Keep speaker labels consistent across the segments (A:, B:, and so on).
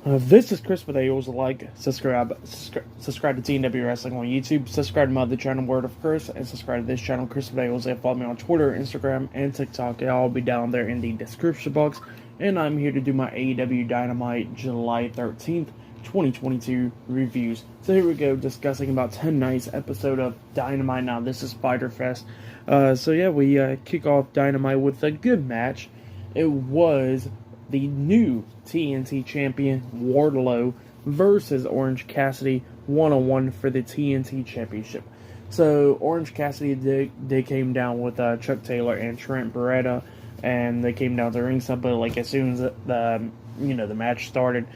A: This is Chris with AO's like, subscribe to TNW Wrestling on YouTube, subscribe to my other channel, Word of Chris, and subscribe to this channel, Chris with AO's. Follow me on Twitter, Instagram, and TikTok. It'll all be down there in the description box. And I'm here to do my AEW Dynamite July 13th, 2022 reviews. So here we go, discussing about tonight's episode of Dynamite. Now, this is Fyter Fest. We kick off Dynamite with a good match. It was the new TNT champion Wardlow versus Orange Cassidy one-on-one for the TNT Championship. So Orange Cassidy they came down with Chuck Taylor and Trent Beretta, and they came down to ringside. But like as soon as the match started,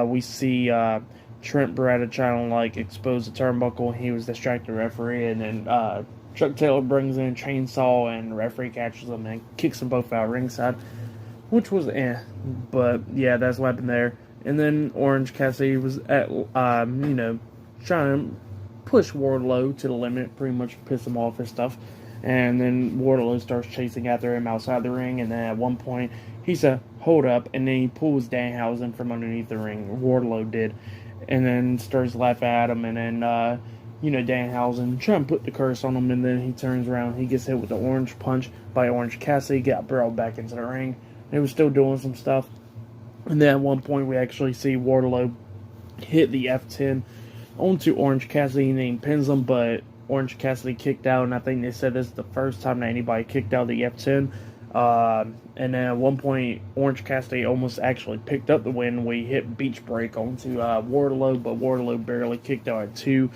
A: we see Trent Beretta trying to expose the turnbuckle. He was distracting the referee, and then Chuck Taylor brings in a chainsaw, and the referee catches them and kicks them both out ringside. Which was but yeah, that's what happened there. And then Orange Cassidy was trying to push Wardlow to the limit, pretty much piss him off and stuff. And then Wardlow starts chasing after him outside the ring, and then at one point he said, "Hold up," and then he pulls Danhausen from underneath the ring. Wardlow did, and then starts laughing at him, and then Danhausen trying to put the curse on him, and then he turns around, he gets hit with the orange punch by Orange Cassidy, got brought back into the ring. They were still doing some stuff. And then at one point we actually see Wardlow hit the F10 onto Orange Cassidy and he pins him, but Orange Cassidy kicked out, and I think they said this is the first time that anybody kicked out the F10. And then at one point Orange Cassidy almost actually picked up the win. We hit Beach Break onto Wardlow, but Wardlow barely kicked out at 2.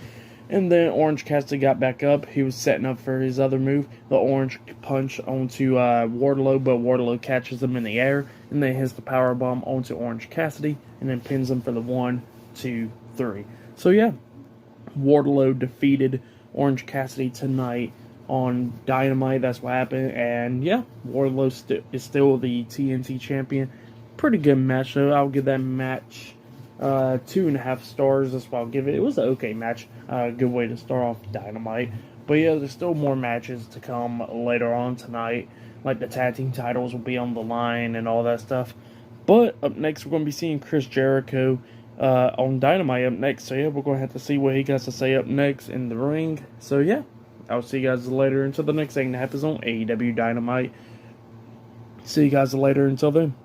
A: And then Orange Cassidy got back up. He was setting up for his other move, the orange punch onto Wardlow, but Wardlow catches him in the air, and then hits the powerbomb onto Orange Cassidy, and then pins him for the 1, 2, 3. So yeah, Wardlow defeated Orange Cassidy tonight on Dynamite. That's what happened, and yeah, Wardlow is still the TNT champion. Pretty good match, though. I'll give that match 2.5 stars. That's what I'll give it. It was an okay match. Good way to start off Dynamite. But yeah, there's still more matches to come later on tonight. Like the tag team titles will be on the line and all that stuff. But up next, we're going to be seeing Chris Jericho on Dynamite up next. So yeah, we're going to have to see what he got to say up next in the ring. So yeah, I'll see you guys later until the next thing that happens on AEW Dynamite. See you guys later until then.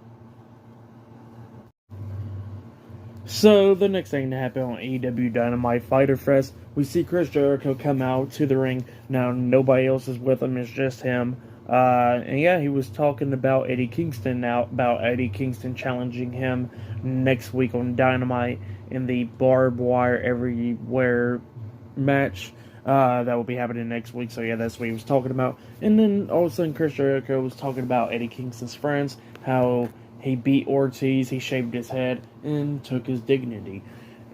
A: So, the next thing to happen on AEW Dynamite Fyter Fest, we see Chris Jericho come out to the ring. Now, nobody else is with him, it's just him. And yeah, he was talking about Eddie Kingston challenging him next week on Dynamite in the Barbed Wire Everywhere match. That will be happening next week, so yeah, that's what he was talking about. And then, all of a sudden, Chris Jericho was talking about Eddie Kingston's friends, how he beat Ortiz, he shaved his head, and took his dignity.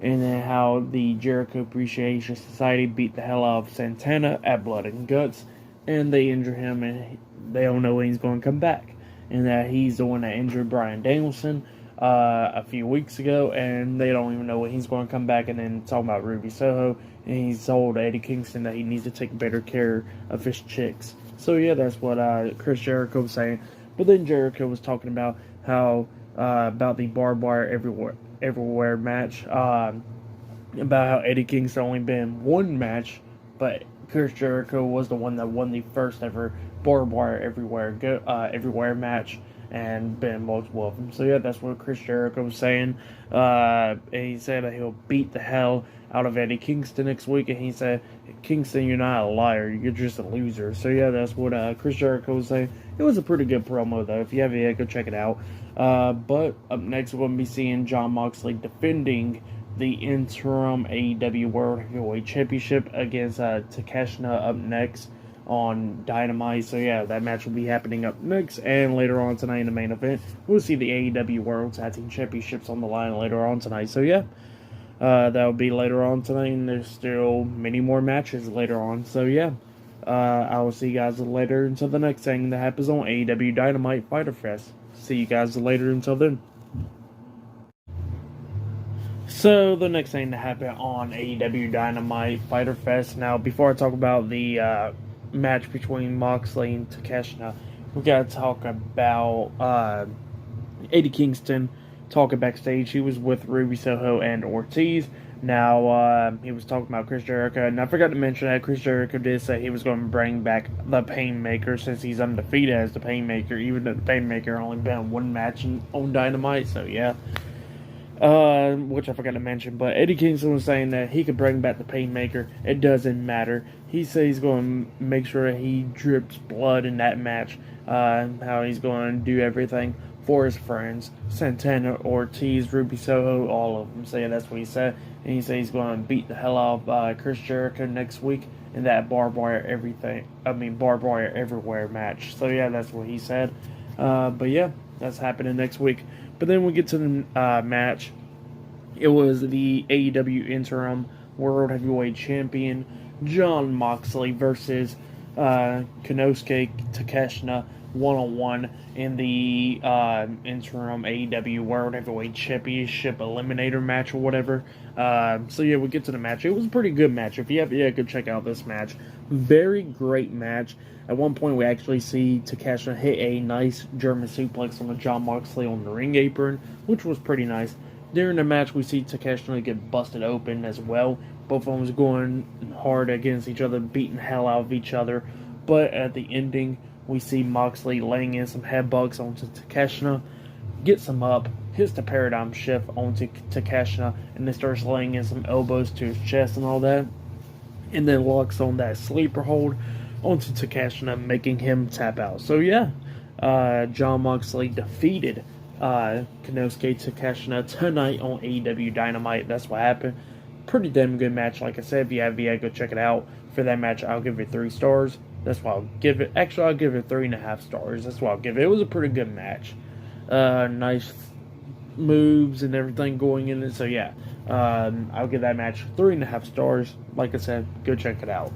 A: And then how the Jericho Appreciation Society beat the hell out of Santana at Blood and Guts, and they injure him, and they don't know when he's going to come back. And that he's the one that injured Bryan Danielson a few weeks ago, and they don't even know when he's going to come back. And then talking about Ruby Soho, and he's told Eddie Kingston that he needs to take better care of his chicks. So yeah, that's what Chris Jericho was saying. But then Jericho was talking about how about the Barbed Wire Everywhere match, about how Eddie Kingston only been one match, but Chris Jericho was the one that won the first ever Barbed Wire Everywhere match, and been multiple of them. So yeah, that's what Chris Jericho was saying. And he said that he'll beat the hell out of Eddie Kingston next week, and he said, "Kingston, you're not a liar, you're just a loser." So yeah, that's what Chris Jericho was saying. It was a pretty good promo, though. If you have it, go check it out. But up next, we're going to be seeing Jon Moxley defending the interim AEW World Heavyweight Championship against Takeshita up next on Dynamite. So yeah, that match will be happening up next, and later on tonight in the main event, we'll see the AEW World Tag Team Championships on the line later on tonight. So yeah, that will be later on tonight, and there's still many more matches later on. So yeah, I will see you guys later until the next thing that happens on AEW Dynamite Fyter Fest. See you guys later until then. So, the next thing to happen on AEW Dynamite Fyter Fest. Now, before I talk about the match between Moxley and Takeshita, we gotta talk about Eddie Kingston talking backstage. He was with Ruby Soho and Ortiz. Now, he was talking about Chris Jericho, and I forgot to mention that Chris Jericho did say he was going to bring back the Painmaker since he's undefeated as the Painmaker, even though the Painmaker only been on one match on Dynamite, so yeah. Which I forgot to mention, but Eddie Kingston was saying that he could bring back the Painmaker. It doesn't matter. He says he's going to make sure he drips blood in that match, how he's going to do everything for his friends, Santana, Ortiz, Ruby Soho, all of them. So yeah, that's what he said. And he said he's going to beat the hell out of Chris Jericho next week in that barbed wire everywhere match. So yeah, that's what he said. But yeah, that's happening next week. But then we get to the match. It was the AEW Interim World Heavyweight Champion Jon Moxley versus Konosuke Takeshita 1-on-1 in the Interim AEW World Heavyweight Championship Eliminator match or whatever. So yeah, we get to the match. It was a pretty good match. If you have, go check out this match. Very great match. At one point, we actually see Takeshita hit a nice German suplex on Jon Moxley on the ring apron, which was pretty nice. During the match, we see Takeshita get busted open as well. Both of them was going hard against each other, beating hell out of each other. But at the ending, we see Moxley laying in some headbutts onto Takeshita, gets him up, hits the paradigm shift onto Takeshita, and then starts laying in some elbows to his chest and all that. And then locks on that sleeper hold onto Takeshita, making him tap out. So yeah, Jon Moxley defeated Konosuke Takeshita tonight on AEW Dynamite. That's what happened. Pretty damn good match. Like I said, if you have VA, go check it out. For that match, I'll give it 3 stars. That's why I'll give it. Actually, I'll give it 3.5 stars. That's why I'll give it. It was a pretty good match. Nice moves and everything going in it. So yeah, I'll give that match 3.5 stars. Like I said, go check it out.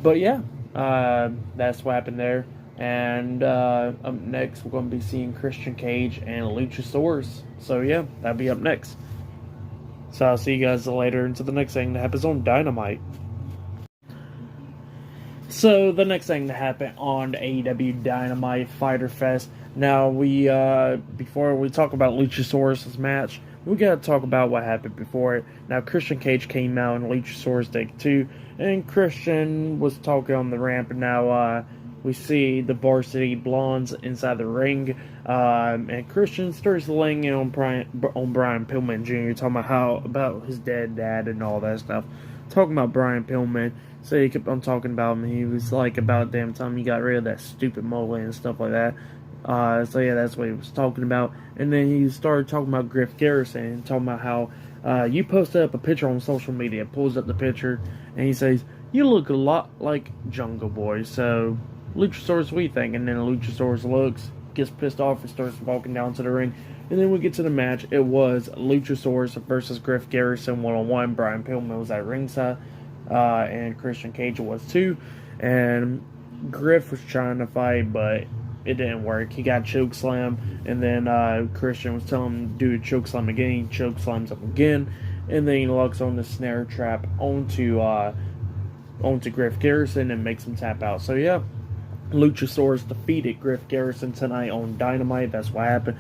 A: But yeah, that's what happened there. And up next, we're going to be seeing Christian Cage and Luchasaurus. So yeah, that'll be up next. So I'll see you guys later into the next thing that happens on Dynamite. So the next thing that happened on AEW Dynamite Fyter Fest. Now before we talk about Luchasaurus' match, we gotta talk about what happened before it. Now Christian Cage came out and Luchasaurus take 2, and Christian was talking on the ramp. And now we see the Varsity Blondes inside the ring, and Christian starts laying in on Brian Pillman Jr. talking about his dead dad and all that stuff. Talking about Brian Pillman. So he kept on talking about him. He was like, about damn time you got rid of that stupid mullet and stuff like that. So yeah, that's what he was talking about. And then he started talking about Griff Garrison and talking about how you posted up a picture on social media. Pulls up the picture and he says, "You look a lot like Jungle Boy." So Luchasaurus, what do you think? And then Luchasaurus looks, gets pissed off, and starts walking down to the ring. And then we get to the match. It was Luchasaurus versus Griff Garrison 1-on-1. Brian Pillman was at ringside. And Christian Cage was too. And Griff was trying to fight, but it didn't work. He got chokeslammed, and then Christian was telling him to do a chokeslam again. He chokeslams him again, and then he locks on the snare trap onto Griff Garrison and makes him tap out. So yeah, Luchasaurus defeated Griff Garrison tonight on Dynamite. That's what happened.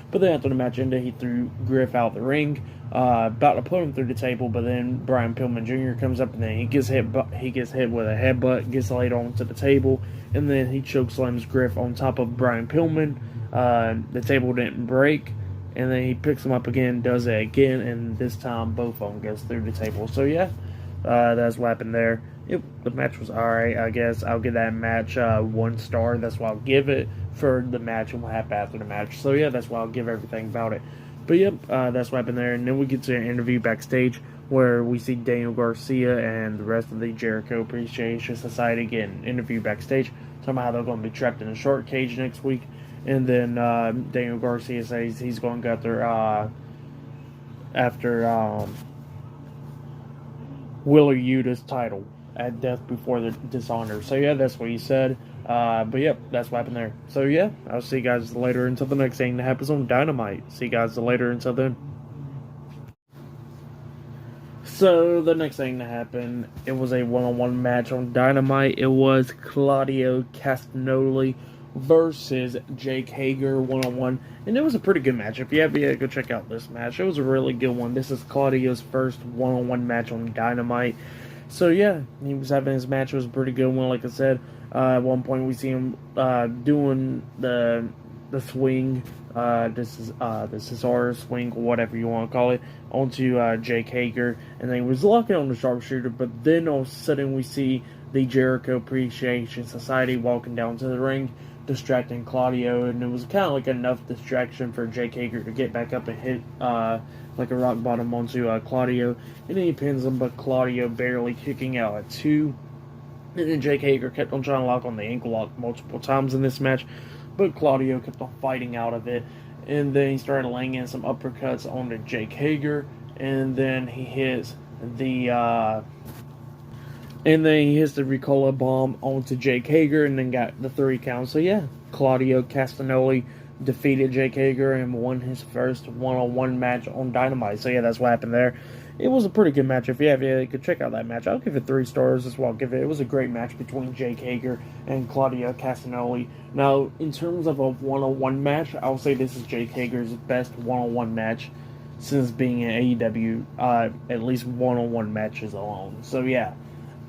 A: But then after the match ended, he threw Griff out the ring, about to put him through the table. But then Brian Pillman Jr. comes up, and then he gets hit with a headbutt, gets laid onto the table, and then he chokeslams Griff on top of Brian Pillman. The table didn't break, and then he picks him up again, does it again, and this time both of them goes through the table. So yeah, that's what happened there. The match was alright, I guess. I'll give that match 1 star. That's what I'll give it for the match and what happened after the match. So yeah, that's why I'll give everything about it. But yep, that's what happened there. And then we get to an interview backstage where we see Daniel Garcia and the rest of the Jericho Appreciation Society get an interview backstage. Talking about how they're going to be trapped in a short cage next week. And then Daniel Garcia says he's going to go after Wheeler Yuta's title at Death Before the Dishonor. So yeah, that's what he said. But yep, that's what happened there. So yeah, I'll see you guys later until the next thing that happens on Dynamite. See you guys later until then. So the next thing that happened, it was a 1-on-1 match on Dynamite. It was Claudio Castanoli versus Jake Hager one-on-one, and it was a pretty good match. If you have yet, go check out this match. It was a really good one. This is Claudio's first one-on-one match on Dynamite. So yeah, he was having his match. It was a pretty good one. Like I said, at one point we see him doing the swing. This is our swing, whatever you want to call it, onto Jake Hager, and then he was locking on the sharpshooter. But then all of a sudden we see the Jericho Appreciation Society walking down to the ring, distracting Claudio, and it was kind of like enough distraction for Jake Hager to get back up and hit like a rock bottom onto Claudio, and then he pins him, but Claudio barely kicking out at 2. And then Jake Hager kept on trying to lock on the ankle lock multiple times in this match, but Claudio kept on fighting out of it, and then he started laying in some uppercuts onto Jake Hager, and then he hits the Ricola bomb onto Jake Hager, and then got the 3 count. So yeah, Claudio Castanoli defeated Jake Hager and won his first one-on-one match on Dynamite. So yeah, that's what happened there. It was a pretty good match. If you have, you could check out that match. I'll give it 3 stars as well. It was a great match between Jake Hager and Claudio Castanoli. Now, in terms of a one-on-one match, I'll say this is Jake Hager's best one-on-one match since being in AEW, at least one-on-one matches alone. So yeah,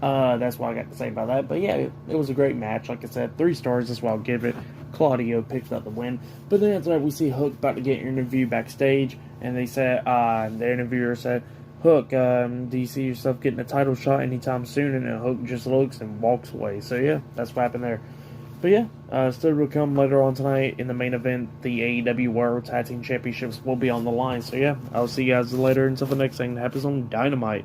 A: that's what I got to say about that. But yeah, it was a great match. Like I said, 3 stars as well. Give it. Claudio picks up the win. But then after that, we see Hook about to get interviewed backstage, and they said, the interviewer said, Hook, do you see yourself getting a title shot anytime soon? And then Hook just looks and walks away. So yeah, that's what happened there. But yeah, still to come later on tonight in the main event, the AEW World Tag Team Championships will be on the line. So yeah, I'll see you guys later until the next thing that happens on Dynamite.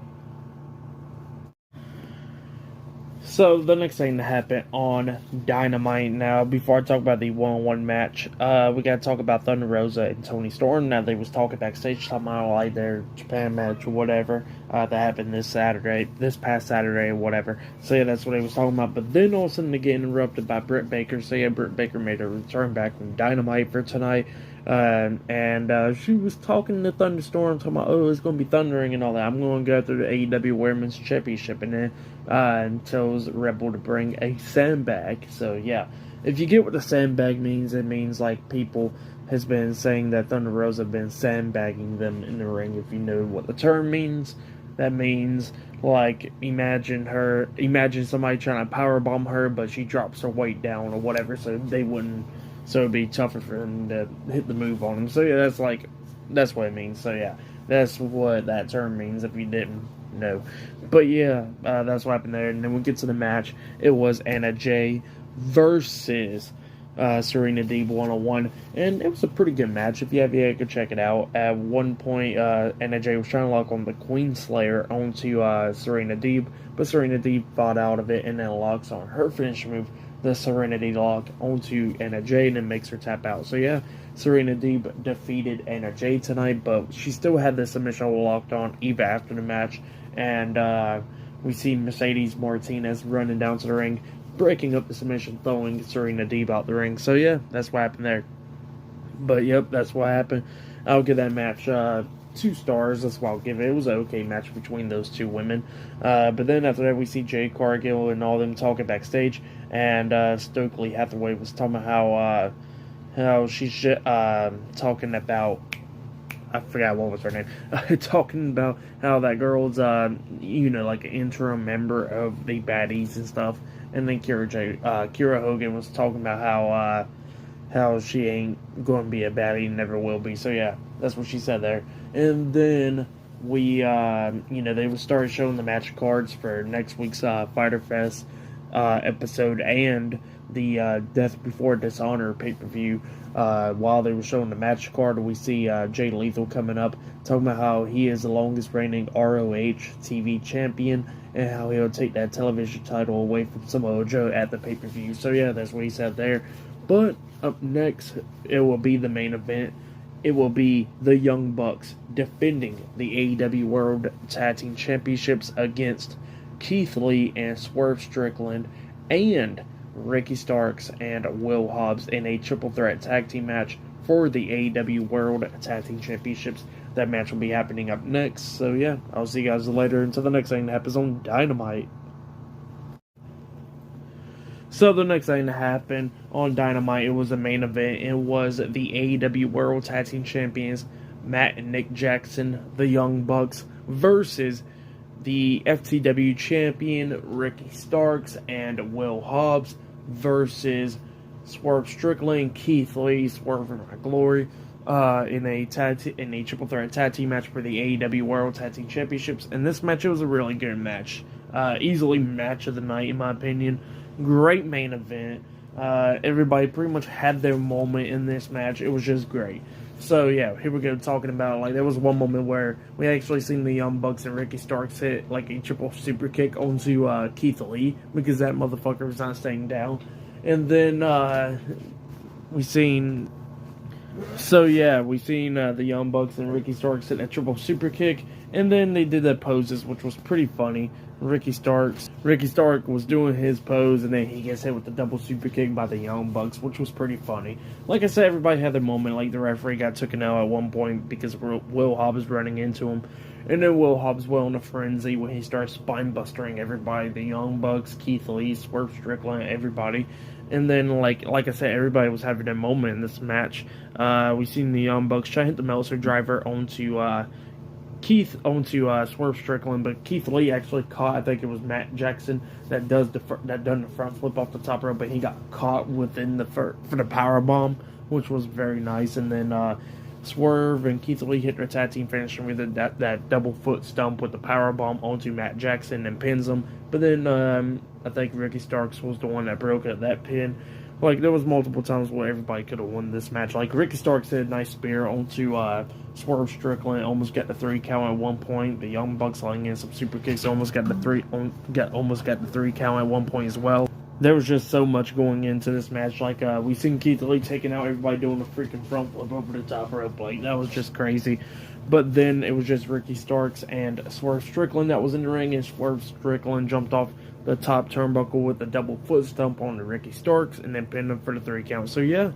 A: So, the next thing to happen on Dynamite now, before I talk about the one-on-one match, we gotta talk about Thunder Rosa and Toni Storm. Now, they was talking backstage, talking about like their Japan match or whatever, that happened this past Saturday or whatever. So yeah, that's what they was talking about. But then all of a sudden they get interrupted by Britt Baker. So yeah, Britt Baker made a return back from Dynamite for tonight. And she was talking to Thunderstorm, talking about, it's going to be thundering and all that. I'm going to go through the AEW Women's Championship, and then tells Rebel to bring a sandbag. So yeah, if you get what the sandbag means, it means like people has been saying that Thunder Rosa have been sandbagging them in the ring. If you know what the term means, that means like imagine somebody trying to powerbomb her, but she drops her weight down or whatever, so it'd be tougher for them to hit the move on them. So yeah, that's what it means. So yeah, that's what that term means if you didn't know. But yeah, that's what happened there. And then we get to the match. It was Anna Jay versus Serena Deeb one-on-one, and it was a pretty good match. If you have yet, go check it out. At one point, Anna Jay was trying to lock on the Queen Slayer onto Serena Deeb, but Serena Deeb fought out of it and then locks on her finish move, the Serenity Lock, onto Anna Jay, and then makes her tap out. So yeah, Serena Deeb defeated Anna Jay tonight, but she still had the submission locked on Eva after the match, and we see Mercedes Martinez running down to the ring, breaking up the submission, throwing Serena Deeb out the ring. So yeah, that's what happened there. But yep, that's what happened. I'll give that match 2 stars. That's what I'll give it. It was an okay match between those 2 women. But then after that, we see Jade Cargill and all them talking backstage, and Stokely Hathaway was talking about how she's talking about, I forgot what was her name, talking about how that girl's like an interim member of the baddies and stuff. And then Kira Hogan was talking about how she ain't going to be a baddie, never will be. So yeah, that's what she said there. And then we, they started showing the match cards for next week's Fyter Fest episode and the Death Before Dishonor pay-per-view. While they were showing the match card, we see Jay Lethal coming up, talking about how he is the longest reigning ROH TV champion, and how he'll take that television title away from Samoa Joe at the pay-per-view. So yeah, that's what he said there. But up next, it will be the main event. It will be the Young Bucks defending the AEW World Tag Team Championships against Keith Lee and Swerve Strickland and Ricky Starks and Will Hobbs in a triple threat tag team match for the AEW World Tag Team Championships. That match will be happening up next. So yeah, I'll see you guys later until the next thing that happens on Dynamite. So the next thing that happened on Dynamite, it was a main event. It was the AEW World Tag Team Champions, Matt and Nick Jackson, the Young Bucks, versus the FTW Champion, Ricky Starks and Will Hobbs, versus Swerve Strickland, Keith Lee, Swerve in My Glory, in a triple threat tag team match for the AEW World Tag Team Championships. And this match, it was a really good match. Easily match of the night, in my opinion. Great main event. Everybody pretty much had their moment in this match. It was just great. So yeah, here we go talking about, like, there was one moment where we actually seen the Young Bucks and Ricky Starks hit like a triple super kick onto Keith Lee, because that motherfucker was not staying down. And then we seen the Young Bucks and Ricky Starks hit a triple super kick, and then they did that poses, which was pretty funny. Ricky Stark was doing his pose, and then he gets hit with the double super kick by the Young Bucks, which was pretty funny. Like I said, everybody had their moment. Like, the referee got taken out at one point because Will Hobbs running into him, and then Will Hobbs went on a frenzy when he started spine-bustering everybody, the Young Bucks, Keith Lee, Swerve Strickland, everybody. And then, like I said, everybody was having their moment in this match. We seen the Young Bucks try to hit the Meltzer driver onto Swerve Strickland, but Keith Lee actually caught, I think it was Matt Jackson, that done the front flip off the top rope, but he got caught within for the power bomb, which was very nice. And then Swerve and Keith Lee hit their tag team finishing with that double foot stump with the power bomb onto Matt Jackson and pins him. But then I think Ricky Starks was the one that broke at that pin. Like, there was multiple times where everybody could have won this match. Like, Ricky Starks hit a nice spear onto Swerve Strickland, almost got the 3 count at one point. The Young Bucks laying in some super kicks, almost got the 3 count at one point as well. There was just so much going into this match. Like, we seen Keith Lee taking out everybody doing a freaking front flip over the top rope. Like, that was just crazy. But then it was just Ricky Starks and Swerve Strickland that was in the ring, and Swerve Strickland jumped off the top turnbuckle with a double foot stomp on the Ricky Starks, and then pinned him for the 3 count. So yeah,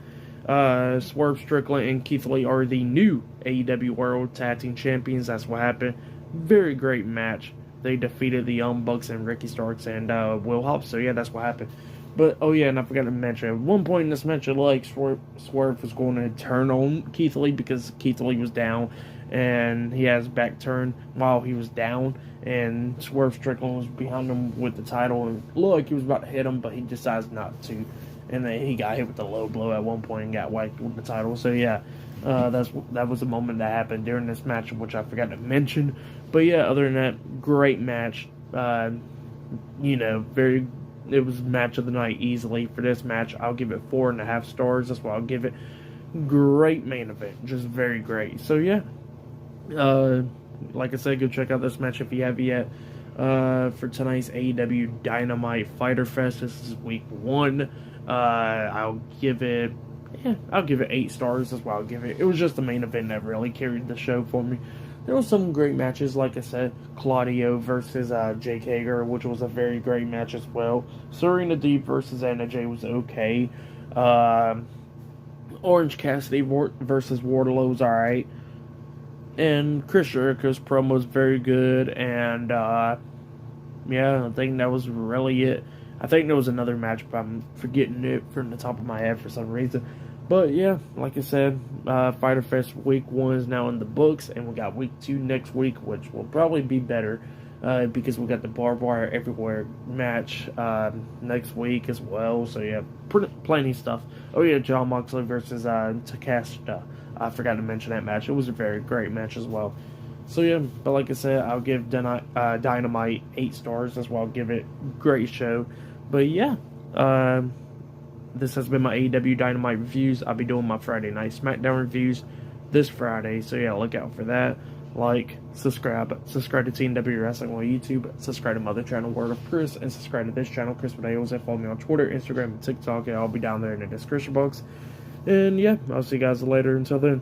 A: Swerve Strickland and Keith Lee are the new AEW World Tag Team Champions. That's what happened. Very great match. They defeated the Young Bucks and Ricky Starks and Will Hobbs. So yeah, that's what happened. But, oh yeah, and I forgot to mention, at one point in this match, like, Swerve was going to turn on Keith Lee because Keith Lee was down, and he has back turned while he was down, and Swerve Strickland was behind him with the title, and looked like he was about to hit him, but he decides not to, and then he got hit with the low blow at one point and got whacked with the title. So yeah, that was a moment that happened during this match, which I forgot to mention. But yeah, other than that, great match. It was match of the night easily. For this match, I'll give it 4.5 stars. That's what I'll give it. Great main event, just very great. So yeah, like I said, go check out this match if you have yet. For tonight's AEW Dynamite Fyter Fest, this is week 1. I'll give it 8 stars. That's what I'll give it. It was just the main event that really carried the show for me. There were some great matches, like I said, Claudio versus Jake Hager, which was a very great match as well. Serena Deeb versus Anna Jay was okay. Orange Cassidy versus Wardlow was alright. And Chris Jericho's promo was very good. And, yeah, I think that was really it. I think there was another match, but I'm forgetting it from the top of my head for some reason. But yeah, like I said, Fyter Fest week 1 is now in the books, and we got week 2 next week, which will probably be better because we got the Barbed Wire Everywhere match next week as well. So yeah, plenty of stuff. Oh yeah, John Moxley versus Takeshita. I forgot to mention that match. It was a very great match as well. So yeah, but like I said, I'll give Dynamite 8 stars. That's why I'll give it. Great show. But yeah, this has been my AEW Dynamite reviews. I'll be doing my Friday Night SmackDown reviews this Friday. So yeah, look out for that. Like, subscribe to TNW Wrestling on YouTube. Subscribe to my other channel, Word of Chris, and subscribe to this channel, Chris Videos, and follow me on Twitter, Instagram, and TikTok. And I'll be down there in the description box. And yeah, I'll see you guys later. Until then.